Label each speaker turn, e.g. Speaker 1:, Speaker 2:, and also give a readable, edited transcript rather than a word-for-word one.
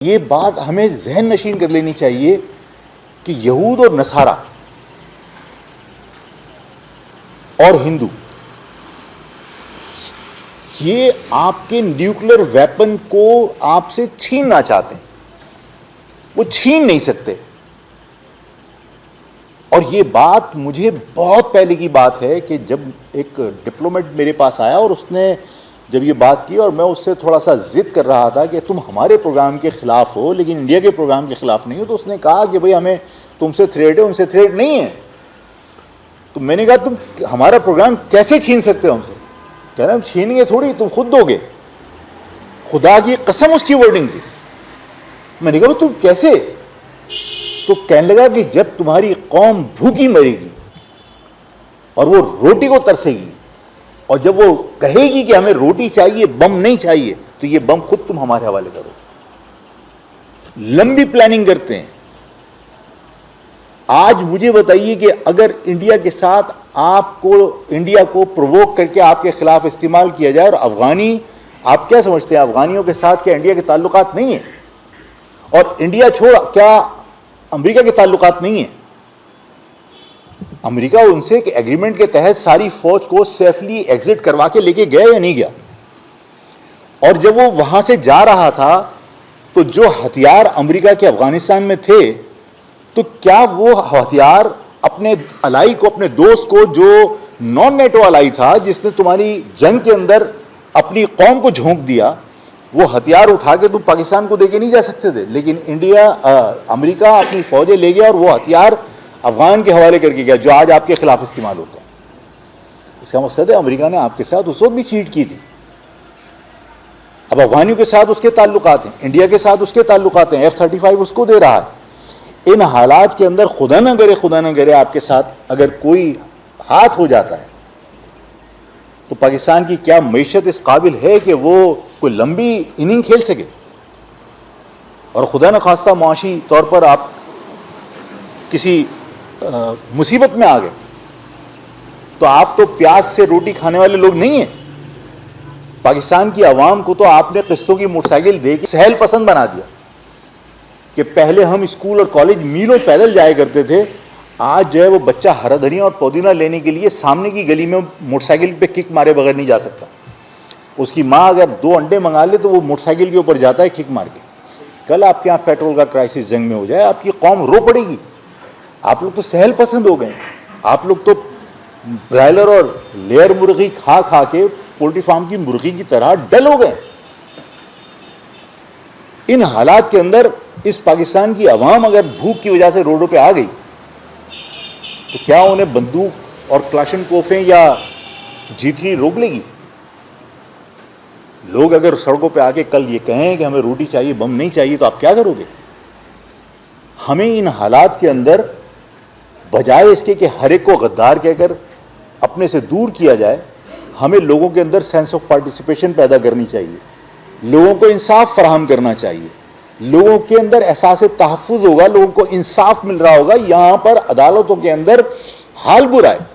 Speaker 1: ये बात हमें जहन नशीन कर लेनी चाहिए कि यहूद और नसारा और हिंदू ये आपके न्यूक्लियर वेपन को आपसे छीनना चाहते हैं। वो छीन नहीं सकते। और ये बात मुझे बहुत पहले की बात है कि जब एक डिप्लोमेट मेरे पास आया और उसने जब ये बात की और मैं उससे थोड़ा सा जिद कर रहा था कि तुम हमारे प्रोग्राम के खिलाफ हो लेकिन इंडिया के प्रोग्राम के खिलाफ नहीं हो, तो उसने कहा कि भाई हमें तुमसे थ्रेट है, उनसे थ्रेट नहीं है। तो मैंने कहा तुम हमारा प्रोग्राम कैसे छीन सकते हो हमसे? कह रहे हम छीनेंगे थोड़ी, तुम खुद दोगे। खुदा की कसम उसकी वर्डिंग थी। मैंने कहा तुम कैसे? तो कहने लगा कि जब तुम्हारी कौम भूखी मरेगी और वो रोटी को तरसेगी और जब वो कहेगी कि हमें रोटी चाहिए, बम नहीं चाहिए, तो ये बम खुद तुम हमारे हवाले करो। लंबी प्लानिंग करते हैं। आज मुझे बताइए कि अगर इंडिया के साथ इंडिया को प्रोवोक करके आपके खिलाफ इस्तेमाल किया जाए, और अफगानी, आप क्या समझते हैं अफगानियों के साथ क्या इंडिया के ताल्लुकात नहीं है? और इंडिया छोड़ क्या अमेरिका के ताल्लुकात नहीं है? अमेरिका उनसे एक एग्रीमेंट के तहत सारी फौज को सेफली एग्जिट करवा के लेके गया या नहीं गया? और जब वो वहां से जा रहा था तो जो हथियार अमेरिका के अफगानिस्तान में थे, तो क्या वो हथियार अपने अलाई को, अपने दोस्त को, जो नॉन नेटो अलाई था, जिसने तुम्हारी जंग के अंदर अपनी कौम को झोंक दिया, वो हथियार उठा के तुम पाकिस्तान को देके नहीं जा सकते थे? लेकिन अमेरिका अपनी फौजें ले गया और वो हथियार अफगान के हवाले करके गया जो आज आपके खिलाफ इस्तेमाल होता है। इसका मकसद है अमेरिका ने आपके साथ उस वक्त भी चीट की थी। अब अफगानियों के साथ उसके ताल्लुकात हैं, इंडिया के साथ उसके ताल्लुकात हैं, F-35 उसको दे रहा है। इन हालात के अंदर खुदा न करे आपके साथ अगर कोई हाथ हो जाता है, तो पाकिस्तान की क्या मईशत इस काबिल है कि वो कोई लंबी इनिंग खेल सके? और खुदा न खास्ता मुआशी तौर पर आप किसी मुसीबत में आ गए, तो आप तो प्याज से रोटी खाने वाले लोग नहीं हैं। पाकिस्तान की आवाम को तो आपने किस्तों की मोटरसाइकिल दे के सहल पसंद बना दिया कि पहले हम स्कूल और कॉलेज मीलों पैदल जाया करते थे, आज जो है वो बच्चा हरा धनिया और पुदीना लेने के लिए सामने की गली में मोटरसाइकिल पे किक मारे बगैर नहीं जा सकता। उसकी माँ अगर 2 अंडे मंगा ले तो वो मोटरसाइकिल के ऊपर जाता है किक मार के। कल आपके यहाँ पेट्रोल का क्राइसिस जंग में हो जाए, आपकी कौम रो पड़ेगी। आप लोग तो सहल पसंद हो गए। आप लोग तो ब्रायलर और लेयर मुर्गी खा खा के पोल्ट्री फार्म की मुर्गी की तरह डल हो गए। इन हालात के अंदर इस पाकिस्तान की आवाम अगर भूख की वजह से रोडों पे आ गई, तो क्या उन्हें बंदूक और क्लाशनकोफें या G3 रोक लेगी? लोग अगर सड़कों पे आके कल ये कहें कि हमें रोटी चाहिए, बम नहीं चाहिए, तो आप क्या करोगे? हमें इन हालात के अंदर बजाय इसके कि हर एक को गद्दार कहकर अपने से दूर किया जाए, हमें लोगों के अंदर सेंस ऑफ पार्टिसिपेशन पैदा करनी चाहिए। लोगों को इंसाफ फराहम करना चाहिए। लोगों के अंदर एहसास तहफ़्फ़ुज़ होगा, लोगों को इंसाफ मिल रहा होगा। यहाँ पर अदालतों के अंदर हाल बुरा है।